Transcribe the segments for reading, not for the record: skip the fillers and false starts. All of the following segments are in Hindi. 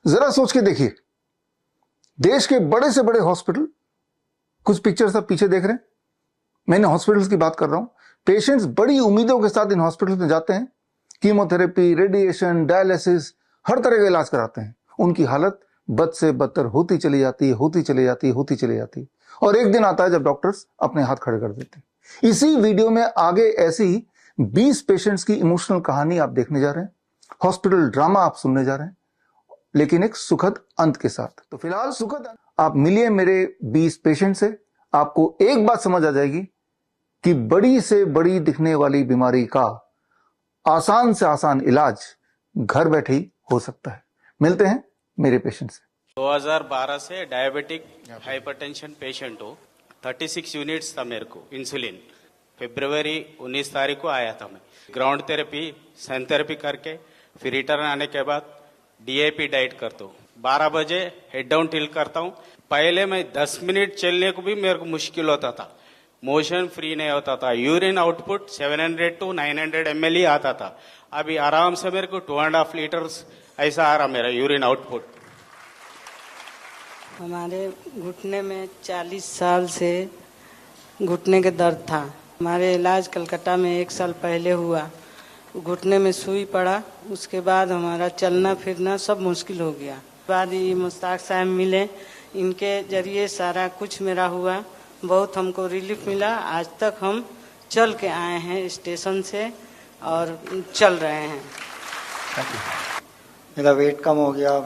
जरा सोच के देखिए, देश के बड़े से बड़े हॉस्पिटल, कुछ पिक्चर्स आप पीछे देख रहे हैं, मैंने हॉस्पिटल्स की बात कर रहा हूं। पेशेंट्स बड़ी उम्मीदों के साथ इन हॉस्पिटल्स में जाते हैं, कीमोथेरेपी, रेडिएशन, डायलिसिस, हर तरह का इलाज कराते हैं। उनकी हालत बद से बदतर होती चली जाती है। और एक दिन आता है जब डॉक्टर्स अपने हाथ खड़े कर देते हैं। इसी वीडियो में आगे ऐसी 20 पेशेंट्स की इमोशनल कहानी आप देखने जा रहे हैं, हॉस्पिटल ड्रामा आप सुनने जा रहे हैं, लेकिन एक सुखद अंत के साथ। तो फिलहाल सुखद अंत, आप मिलिए मेरे 20 पेशेंट से, आपको एक बात समझ आ जाएगी कि बड़ी से बड़ी दिखने वाली बीमारी का आसान से आसान इलाज घर बैठे ही हो सकता है। मिलते हैं मेरे पेशेंट से। 2012 से डायबिटिक हाइपरटेंशन पेशेंट हूँ। 36 यूनिट्स था मेरे को इंसुलिन। फरवरी 19 तारीख को आया था मैं। ग्राउंड थेरेपी, सन थेरेपी करके फिर रिटर्न आने के बाद डीआईपी डाइट करता हूँ। 12 बजे हेड डाउन टिल करता हूँ। पहले मैं 10 मिनट चलने को भी मेरे को मुश्किल होता था, मोशन फ्री नहीं होता था। यूरिन आउटपुट 700 to 900 ml ही आता था। अभी आराम से मेरे को 2.5 लीटर्स ऐसा आ रहा मेरा यूरिन आउटपुट। हमारे घुटने में 40 साल से घुटने के दर्द था। हमारे इलाज कलकत्ता में 1 साल पहले हुआ। घुटने में सुई पड़ा, उसके बाद हमारा चलना फिरना सब मुश्किल हो गया। बाद ये मुश्ताक साहब मिले, इनके जरिए सारा कुछ मेरा हुआ, बहुत हमको रिलीफ मिला। आज तक हम चल के आए हैं स्टेशन से और चल रहे हैं। मेरा वेट कम हो गया,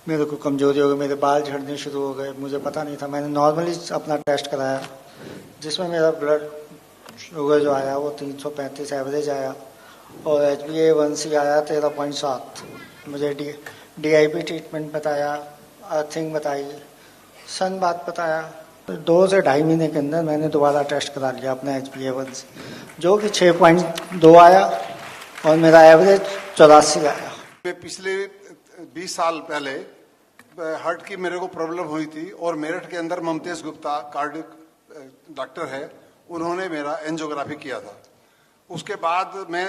मेरे को कमजोरी हो गई, मेरे बाल झड़ने शुरू हो गए। मुझे पता नहीं था। मैंने नॉर्मली अपना टेस्ट कराया, जिसमें मेरा ब्लड शुगर जो आया वो 335 एवरेज आया और HbA1c आया 13.7। मुझे DIP ट्रीटमेंट बताया, अर्थिंग बताई, सन बात बताया। 2 से 2.5 महीने के अंदर मैंने दोबारा टेस्ट करा लिया अपना HbA1c, जो कि 6.2 आया और मेरा एवरेज 84 आया। पिछले 20 साल पहले हार्ट की मेरे को प्रॉब्लम हुई थी और मेरठ के अंदर ममतेज गुप्ता कार्डियक डॉक्टर है, उन्होंने मेरा एंजियोग्राफी किया था। उसके बाद मैं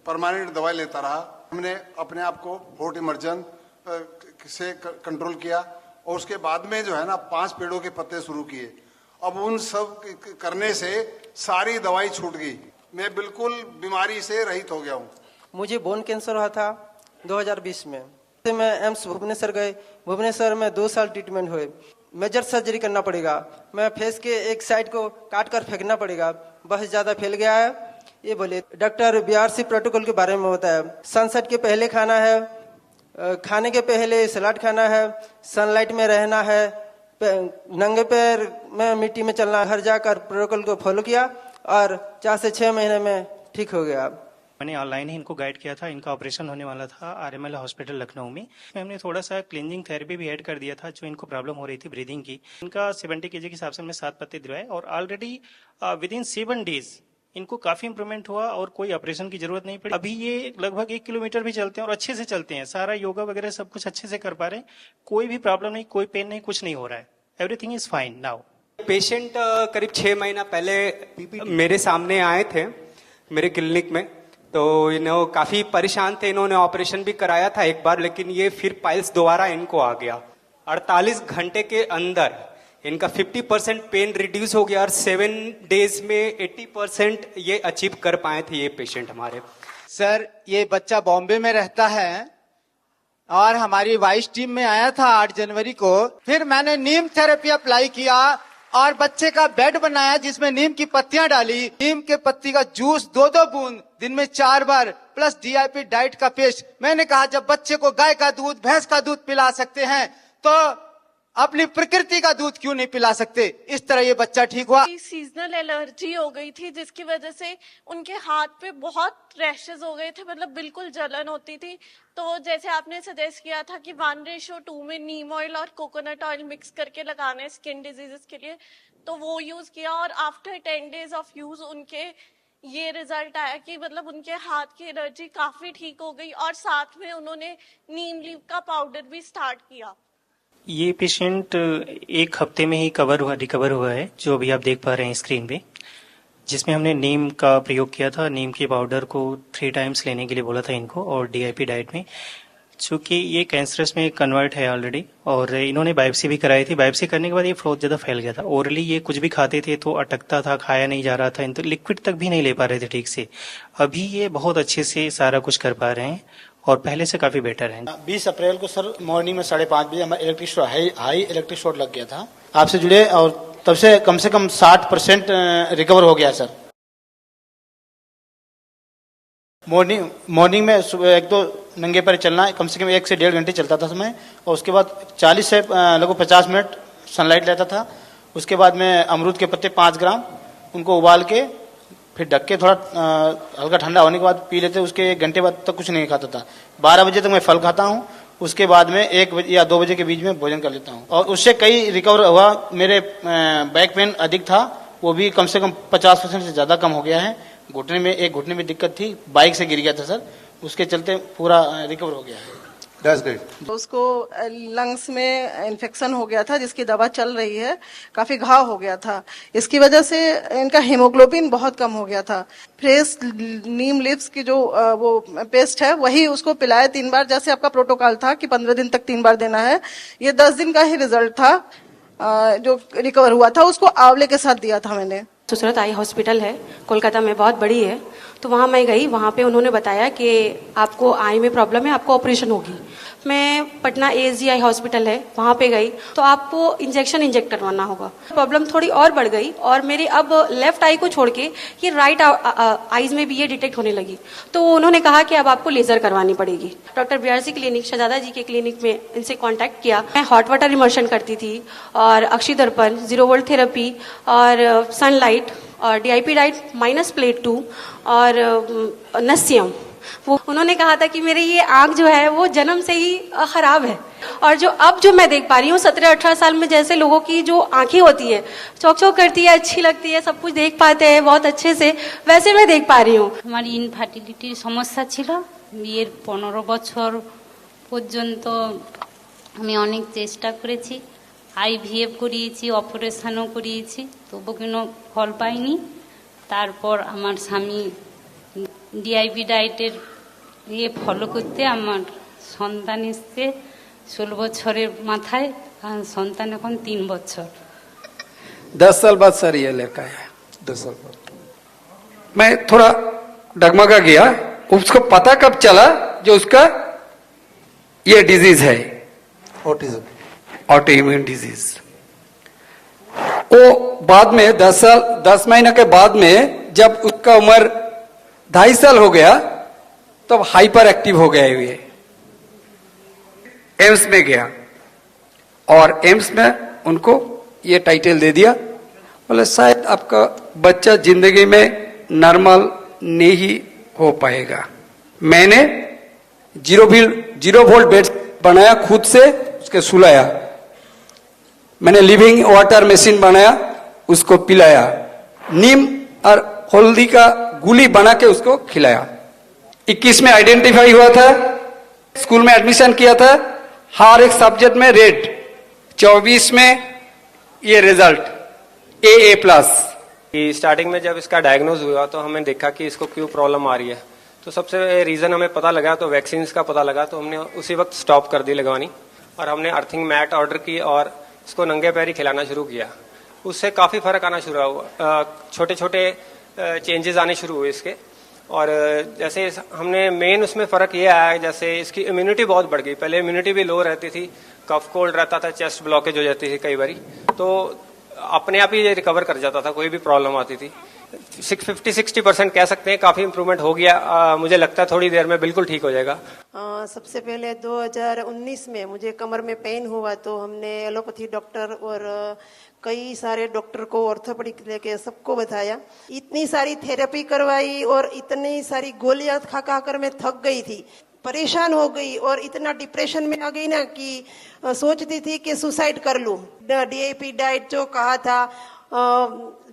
परमानेंट दवाई लेता रहा। हमने अपने आप को हार्ट इमर्जन से कंट्रोल किया और उसके बाद में जो है ना 5 पेड़ों के पत्ते शुरू किए। अब उन सब करने से सारी दवाई छूट गई, मैं बिल्कुल बीमारी से रहित हो गया हूँ। मुझे बोन कैंसर हुआ था 2020 में। मैं एम्स भुवनेश्वर गए। भुवनेश्वर में 2 साल ट्रीटमेंट हुए। मेजर सर्जरी करना पड़ेगा, मैं फेस के एक साइड को काट कर फेंकना पड़ेगा, बहुत ज़्यादा फैल गया है। ये बोले डॉक्टर BRC प्रोटोकॉल के बारे में बताया। सनसेट के पहले खाना है, खाने के पहले सलाद खाना है, सनलाइट में रहना है, नंगे पैर में मिट्टी में चलना। घर जाकर प्रोटोकॉल को फॉलो किया और 4 से 6 महीने में ठीक हो गया। मैंने ऑनलाइन ही इनको गाइड किया था। इनका ऑपरेशन होने वाला था RML हॉस्पिटल लखनऊ में। हमने थोड़ा सा क्लींजिंग थेरेपी भी ऐड कर दिया था, जो इनको प्रॉब्लम हो रही थी ब्रीदिंग की। इनका 70 kg के हिसाब से हमने 7 पत्ते दिलवाए और ऑलरेडी विद इन 7 डेज इनको काफी इंप्रूवमेंट हुआ और कोई ऑपरेशन की जरूरत नहीं पड़ी। अभी ये लगभग 1 किलोमीटर भी चलते हैं और अच्छे से चलते हैं। सारा योगा वगैरह सब कुछ अच्छे से कर पा रहे हैं। कोई भी प्रॉब्लम नहीं, कोई पेन नहीं, कुछ नहीं हो रहा है। Everything is fine now. Patient करीब 6 महीना पहले मेरे सामने आए थे मेरे क्लिनिक में, तो इन्हों काफी परेशान थे। इन्होंने ऑपरेशन भी कराया था एक बार, लेकिन ये फिर पाइल्स दोबारा इनको आ गया। 48 घंटे के अंदर इनका 50% पेन रिड्यूस हो गया और 7 डेज में 80% ये अचीव कर पाए थे ये पेशेंट हमारे। सर, ये बच्चा बॉम्बे में रहता है और हमारी वाइस टीम में आया था 8 जनवरी को। फिर मैंने नीम थेरेपी अप्लाई किया और बच्चे का बेड बनाया, जिसमें नीम की पत्तियां डाली। नीम के पत्ती का जूस 2-2 बूंद दिन में 4 बार प्लस DIP डाइट का पेस्ट। मैंने कहा जब बच्चे को गाय का दूध, भैंस का दूध पिला सकते हैं तो अपनी प्रकृति का दूध क्यों नहीं पिला सकते। इस तरह ये बच्चा ठीक हुआ। सीजनल एलर्जी हो गई थी, जिसकी वजह से उनके हाथ पे बहुत रैशेस हो गए थे, मतलब बिल्कुल जलन होती थी। तो जैसे आपने सजेस्ट किया था कि 1:2 में नीम ऑयल और कोकोनट ऑयल मिक्स करके लगाने स्किन डिजीजेस के लिए, तो वो यूज किया और आफ्टर 10 डेज ऑफ यूज उनके ये रिजल्ट आया कि मतलब उनके हाथ की एलर्जी काफी ठीक हो गई और साथ में उन्होंने नीम लीव का पाउडर भी स्टार्ट किया। ये पेशेंट 1 हफ्ते में ही रिकवर हुआ है, जो अभी आप देख पा रहे हैं स्क्रीन पे, जिसमें हमने नीम का प्रयोग किया था। नीम के पाउडर को 3 टाइम्स लेने के लिए बोला था इनको और DIP डाइट में चूंकि ये कैंसरस में कन्वर्ट है ऑलरेडी और इन्होंने बायोप्सी भी कराई थी। बायोप्सी करने के बाद ये बहुत ज़्यादा फैल गया था। ओरली ये कुछ भी खाते थे तो अटकता था, खाया नहीं जा रहा था, तो लिक्विड तक भी नहीं ले पा रहे थे ठीक से। अभी ये बहुत अच्छे से सारा कुछ कर पा रहे हैं और पहले से काफ़ी बेटर हैं। 20 अप्रैल को सर मॉर्निंग में 5:30 बजे हमारा electric short high electric short लग गया था। आपसे जुड़े और तब से कम 60% रिकवर हो गया सर। मॉर्निंग में सुबह 1-2 नंगे पैर चलना कम से कम 1 से 1.5 घंटे चलता था समय, और उसके बाद 40 से लगभग 50 मिनट सनलाइट लेता था। उसके बाद में अमरूद के पत्ते 5 ग्राम उनको उबाल के फिर ढक के थोड़ा हल्का ठंडा होने के बाद पी लेते। उसके 1 घंटे बाद तक कुछ नहीं खाता था। 12 बजे तक मैं फल खाता हूँ, उसके बाद में 1 बजे या 2 बजे के बीच में भोजन कर लेता हूँ, और उससे कई रिकवर हुआ। मेरे बैक पेन अधिक था, वो भी कम से कम 50% से ज़्यादा कम हो गया है। एक घुटने में दिक्कत थी, बाइक से गिर गया था सर, उसके चलते पूरा रिकवर हो गया है। That's great. उसको लंग्स में इन्फेक्शन हो गया था जिसकी दवा चल रही है, काफी घाव हो गया था। इसकी वजह से इनका हीमोग्लोबिन बहुत कम हो गया था। फ्रेश नीम लिप्स की जो वो पेस्ट है वही उसको पिलाया 3 बार, जैसे आपका प्रोटोकॉल था कि 15 दिन तक 3 बार देना है। ये 10 दिन का ही रिजल्ट था जो रिकवर हुआ था। उसको आंवले के साथ दिया था मैंने। सूरत आई हॉस्पिटल है कोलकाता में, बहुत बड़ी है। तो वहाँ मैं गई, वहाँ पे उन्होंने बताया कि आपको आई में प्रॉब्लम है, आपको ऑपरेशन होगी। मैं पटना ASGI हॉस्पिटल है वहाँ पे गई तो आपको इंजेक्ट करवाना होगा। प्रॉब्लम थोड़ी और बढ़ गई और मेरी अब लेफ्ट आई को छोड़ के ये राइट आईज में भी ये डिटेक्ट होने लगी। तो उन्होंने कहा कि अब आपको लेजर करवानी पड़ेगी। डॉक्टर BRC क्लिनिक, शहजादा जी के क्लिनिक में इनसे कॉन्टैक्ट किया। मैं हॉट वाटर इमर्शन करती थी और अक्षी दर्पण, 0 वोल्ट थेरेपी और सनलाइट और DIP डाइट -2 और नस्यम। वो उन्होंने कहा था कि मेरी ये आंख जो है वो जन्म से ही खराब है, और जो मैं देख पा रही हूँ 17-18 साल में जैसे लोगों की जो आंखें होती है, चौक चौक करती है, अच्छी लगती है, सब कुछ देख पाते हैं बहुत अच्छे से, वैसे मैं देख पा रही हूँ। हमारी इनफार्टिलिटीर समस्या ছিল। বিয়ের 15 বছর পর্যন্ত আমি অনেক চেষ্টা করেছি, IVF করিয়েছি, অপারেশনও করিয়েছি, তবু কোনো ফল পাইনি। তারপর আমার স্বামী DIP ডায়েটের ইয়ে ফলো করতে আমার সন্তান এসছে 16 বছরের মাথায়, সন্তান এখন 3 বছর। 10 साल बाद सर ये लड़का है। 10 साल बाद मैं थोड़ा डगमगा गया। उसको पता कब चला जो उसका ये डिजीज है, ऑटिज्म, ऑटो इम्यून डिजीज। वो बाद में 10 महीने के बाद में जब उसका उम्र 2.5 साल हो गया तब हाइपर एक्टिव हो गया ये। एम्स में गया और एम्स में उनको ये टाइटल दे दिया, बोले शायद आपका बच्चा जिंदगी में नॉर्मल नहीं हो पाएगा। मैंने 0 वोल्ट बेड बनाया, खुद से उसके सुलाया। मैंने लिविंग वाटर मशीन बनाया, उसको पिलाया। नीम और हल्दी का गुली बना के उसको खिलाया। 21 में आइडेंटिफाई हुआ था, स्कूल में एडमिशन किया था, हर एक सब्जेक्ट में रेड। 24 में ये रिजल्ट AA+। स्टार्टिंग में जब इसका डायग्नोज हुआ तो हमें देखा कि इसको क्यों प्रॉब्लम आ रही है, तो सबसे रीजन हमें पता लगा, तो वैक्सीन का पता लगा, तो हमने उसी वक्त स्टॉप कर दी लगवानी और हमने अर्थिंग मैट ऑर्डर की और इसको नंगे पैरी खिलाना शुरू किया। उससे काफी फर्क आना शुरू हुआ, छोटे छोटे चेंजेस आने शुरू हुए इसके। और जैसे हमने मेन उसमें फर्क ये आया, जैसे इसकी इम्यूनिटी बहुत बढ़ गई। पहले इम्यूनिटी भी लो रहती थी, कफ कोल्ड रहता था, चेस्ट ब्लॉकेज हो जाती थी कई बारी, तो अपने आप ही ये रिकवर कर जाता था, कोई भी प्रॉब्लम आती थी। 50-60% कह सकते हैं काफी इम्प्रूवमेंट हो गया। मुझे लगता है थोड़ी देर में बिल्कुल ठीक हो जाएगा। सबसे पहले 2019 में मुझे कमर में पेन हुआ तो हमने एलोपैथी डॉक्टर और कई सारे डॉक्टर को, ऑर्थोपेडिक लेके सबको बताया। इतनी सारी थेरेपी करवाई और इतनी सारी गोलियां खा खा कर मैं थक गई थी, परेशान हो गई और इतना डिप्रेशन में आ गई ना कि सोचती थी कि सुसाइड कर लूं। DIP डाइट जो कहा था,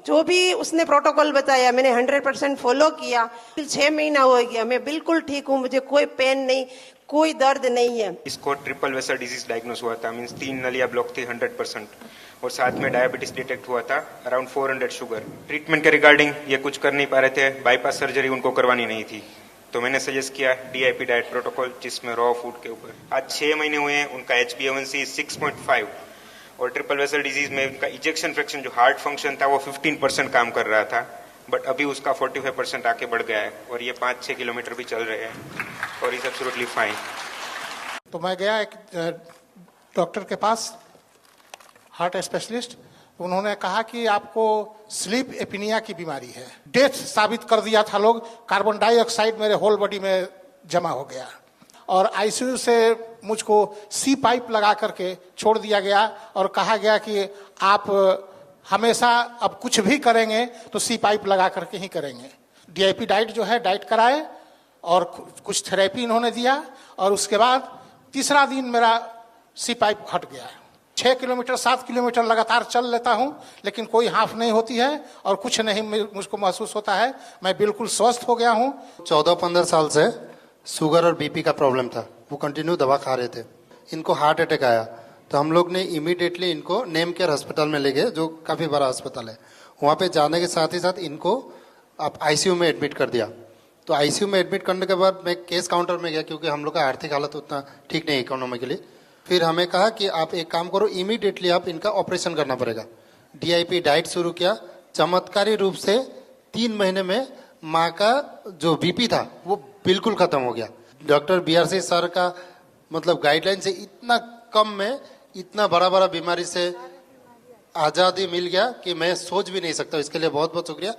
जो भी उसने प्रोटोकॉल बताया, मैंने 100% फॉलो किया। 6 महीना हो गया, मैं बिल्कुल ठीक हूँ, मुझे कोई पेन नहीं, कोई दर्द नहीं है। इसको ट्रिपल वेसल डिजीज डायग्नोस हुआ था, मींस 3 नलिया ब्लॉक थी 100%, और साथ में डायबिटीज डिटेक्ट हुआ था, अराउंड 400 शुगर। ट्रीटमेंट के रिगार्डिंग ये कुछ कर नहीं पा रहे थे, बाईपास सर्जरी उनको करवानी नहीं थी। तो मैंने सजेस्ट किया DIP डाइट प्रोटोकॉल, जिसमें रॉ फूड के ऊपर। आज 6 महीने हुए हैं, उनका HbA1c 6.5 और ट्रिपल वेसल डिजीज में उनका इजेक्शन फ्रैक्शन जो हार्ट फंक्शन था वो 15% काम कर रहा था, बट अभी उसका 45% आके बढ़ गया है और ये 5-6 किलोमीटर भी चल रहे हैं और इज एब्सोल्युटली फाइन। तो मैं गया एक डॉक्टर के पास, हार्ट स्पेशलिस्ट। उन्होंने कहा कि आपको स्लीप एपिनिया की बीमारी है। डेथ साबित कर दिया था लोग, कार्बन डाइऑक्साइड मेरे होल बॉडी में जमा हो गया और आईसीयू से मुझको सी पाइप लगा करके छोड़ दिया गया और कहा गया कि आप हमेशा अब कुछ भी करेंगे तो सी पाइप लगा करके ही करेंगे। DIP डाइट जो है डाइट कराए और कुछ थेरेपी इन्होंने दिया और उसके बाद तीसरा दिन मेरा सी पाइप हट गया। 6 किलोमीटर 7 किलोमीटर लगातार चल लेता हूं, लेकिन कोई हाफ नहीं होती है और कुछ नहीं मुझको महसूस होता है। मैं बिल्कुल स्वस्थ हो गया हूं। 14-15 साल से शुगर और BP का प्रॉब्लम था, वो कंटिन्यू दवा खा रहे थे। इनको हार्ट अटैक आया तो हम लोग ने इमीडिएटली इनको नेम केयर अस्पताल में ले गए, जो काफ़ी बड़ा अस्पताल है। वहाँ पे जाने के साथ ही साथ इनको आप ICU में एडमिट कर दिया। तो ICU में एडमिट करने के बाद मैं केस काउंटर में गया, क्योंकि हम लोग का आर्थिक हालत उतना ठीक नहीं इकोनॉमिकली। फिर हमें कहा कि आप एक काम करो, इमीडिएटली आप इनका ऑपरेशन करना पड़ेगा। DIP डाइट शुरू किया। चमत्कारी रूप से 3 महीने में माँ का जो BP था वो बिल्कुल खत्म हो गया। डॉक्टर BRC सर का मतलब गाइडलाइन से इतना कम में इतना बड़ा बीमारी से आज़ादी मिल गया कि मैं सोच भी नहीं सकता। इसके लिए बहुत बहुत शुक्रिया।